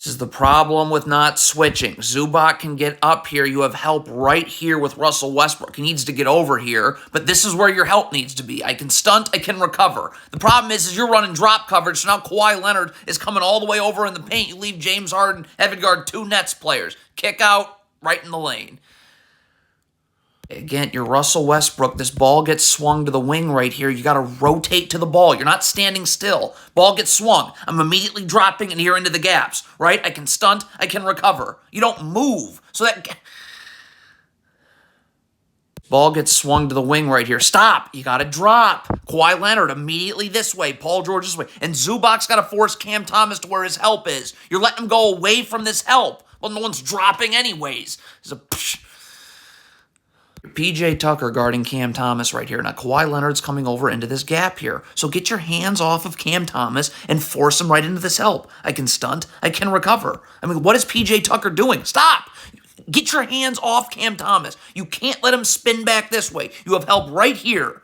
This is the problem with not switching. Zubac can get up here. You have help right here with Russell Westbrook. He needs to get over here, but this is where your help needs to be. I can stunt, I can recover. The problem is you're running drop coverage, so now Kawhi Leonard is coming all the way over in the paint. You leave James Harden having to guard two Nets players. Kick out right in the lane. Again, you're Russell Westbrook. This ball gets swung to the wing right here. You got to rotate to the ball. You're not standing still. Ball gets swung. I'm immediately dropping in here into the gaps, right? I can stunt. I can recover. You don't move. So that ball gets swung to the wing right here. Stop. You got to drop. Kawhi Leonard immediately this way. Paul George this way. And Zubac's got to force Cam Thomas to where his help is. You're letting him go away from this help. Well, no one's dropping anyways. There's a PJ Tucker guarding Cam Thomas right here. Now, Kawhi Leonard's coming over into this gap here. So get your hands off of Cam Thomas and force him right into this help. I can stunt. I can recover. I mean, what is PJ Tucker doing? Stop! Get your hands off Cam Thomas. You can't let him spin back this way. You have help right here.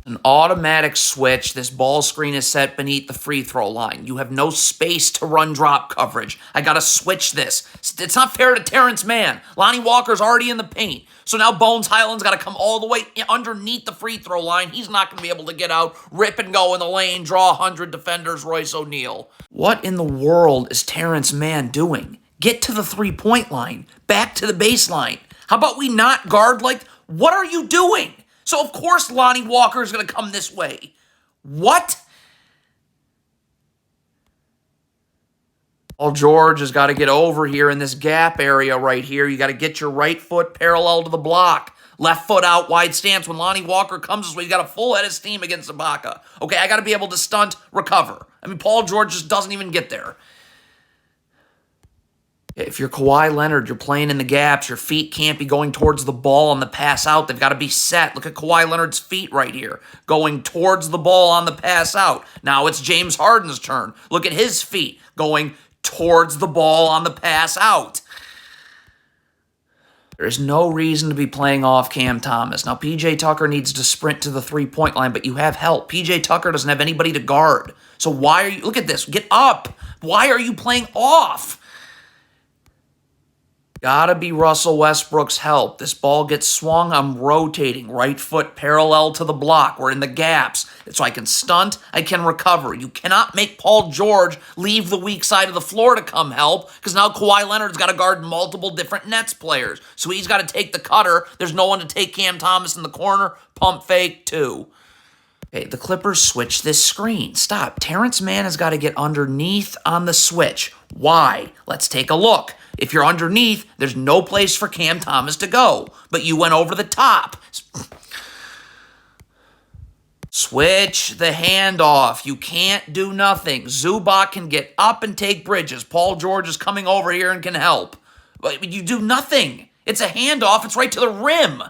An automatic switch. This ball screen is set beneath the free throw line. You have no space to run drop coverage. I got to switch this. It's not fair to Terrence Mann. Lonnie Walker's already in the paint. So now Bones Highland's got to come all the way underneath the free throw line. He's not going to be able to get out, rip and go in the lane, draw 100 defenders, Royce O'Neal. What in the world is Terrence Mann doing? Get to the three-point line. Back to the baseline. How about we not guard like... What are you doing? So, of course, Lonnie Walker is going to come this way. What? Paul George has got to get over here in this gap area right here. You got to get your right foot parallel to the block. Left foot out, wide stance. When Lonnie Walker comes this way, you got a full head of steam against Ibaka. Okay, I got to be able to stunt, recover. I mean, Paul George just doesn't even get there. If you're Kawhi Leonard, you're playing in the gaps. Your feet can't be going towards the ball on the pass out. They've got to be set. Look at Kawhi Leonard's feet right here, going towards the ball on the pass out. Now it's James Harden's turn. Look at his feet going towards the ball on the pass out. There's no reason to be playing off Cam Thomas. Now, PJ Tucker needs to sprint to the three-point line, but you have help. PJ Tucker doesn't have anybody to guard. So why are you... Look at this. Get up. Why are you playing off? Gotta be Russell Westbrook's help. This ball gets swung. I'm rotating. Right foot parallel to the block. We're in the gaps. So I can stunt. I can recover. You cannot make Paul George leave the weak side of the floor to come help because now Kawhi Leonard's got to guard multiple different Nets players. So he's got to take the cutter. There's no one to take Cam Thomas in the corner. Pump fake, 2. Okay, the Clippers switch this screen. Stop. Terrence Mann has got to get underneath on the switch. Why? Let's take a look. If you're underneath, there's no place for Cam Thomas to go. But you went over the top. Switch the handoff. You can't do nothing. Zubac can get up and take Bridges. Paul George is coming over here and can help. But you do nothing. It's a handoff. It's right to the rim.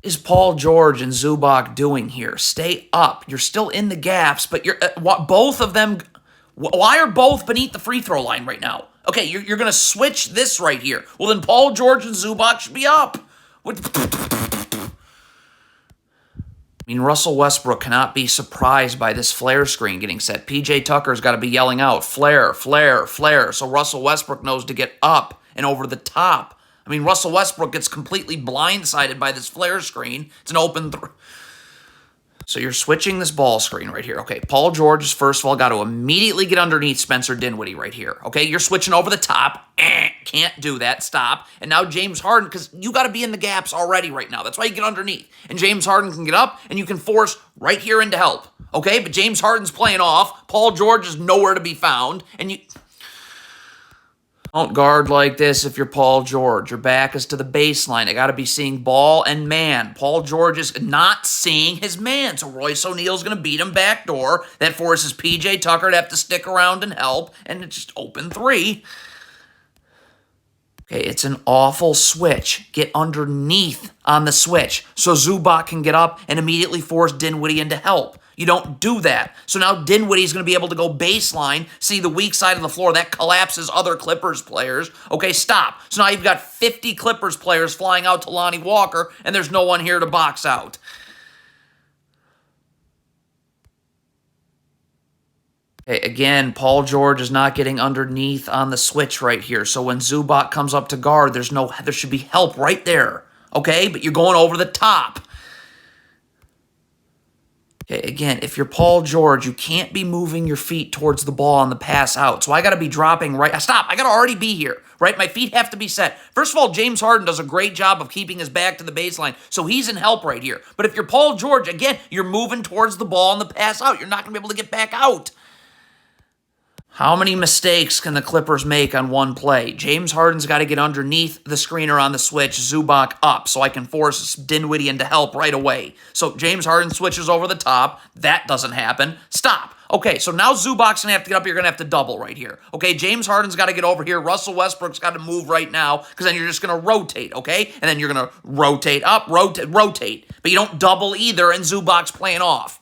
Is Paul George and Zubac doing here? Stay up. You're still in the gaps, but you're both of them... Why are both beneath the free throw line right now? Okay, you're going to switch this right here. Well, then Paul George and Zubac should be up. I mean, Russell Westbrook cannot be surprised by this flare screen getting set. PJ Tucker's got to be yelling out, flare, flare, flare. So Russell Westbrook knows to get up and over the top. I mean, Russell Westbrook gets completely blindsided by this flare screen. It's an open three. So you're switching this ball screen right here. Okay, Paul George has first of all got to immediately get underneath Spencer Dinwiddie right here. Okay, you're switching over the top. Can't do that. Stop. And now James Harden, because you got to be in the gaps already right now. That's why you get underneath. And James Harden can get up, and you can force right here into help. Okay, but James Harden's playing off. Paul George is nowhere to be found. And you... Don't guard like this if you're Paul George. Your back is to the baseline. I got to be seeing ball and man. Paul George is not seeing his man, so Royce O'Neal's going to beat him backdoor. That forces PJ Tucker to have to stick around and help, and it's just open 3. Okay, it's an awful switch. Get underneath on the switch so Zubac can get up and immediately force Dinwiddie into help. You don't do that. So now Dinwiddie's going to be able to go baseline, see the weak side of the floor. That collapses other Clippers players. Okay, stop. So now you've got 50 Clippers players flying out to Lonnie Walker, and there's no one here to box out. Okay, again, Paul George is not getting underneath on the switch right here. So when Zubac comes up to guard, there should be help right there. Okay, but you're going over the top. Okay, again, if you're Paul George, you can't be moving your feet towards the ball on the pass out. So I got to be dropping right. Stop. I got to already be here, right? My feet have to be set. First of all, James Harden does a great job of keeping his back to the baseline, so he's in help right here. But if you're Paul George, again, you're moving towards the ball on the pass out. You're not going to be able to get back out. How many mistakes can the Clippers make on one play? James Harden's got to get underneath the screener on the switch, Zubac up, so I can force Dinwiddie into help right away. So James Harden switches over the top. That doesn't happen. Stop. Okay, so now Zubac's going to have to get up. You're going to have to double right here. Okay, James Harden's got to get over here. Russell Westbrook's got to move right now because then you're just going to rotate, okay? And then you're going to rotate up, rotate. But you don't double either, and Zubac's playing off.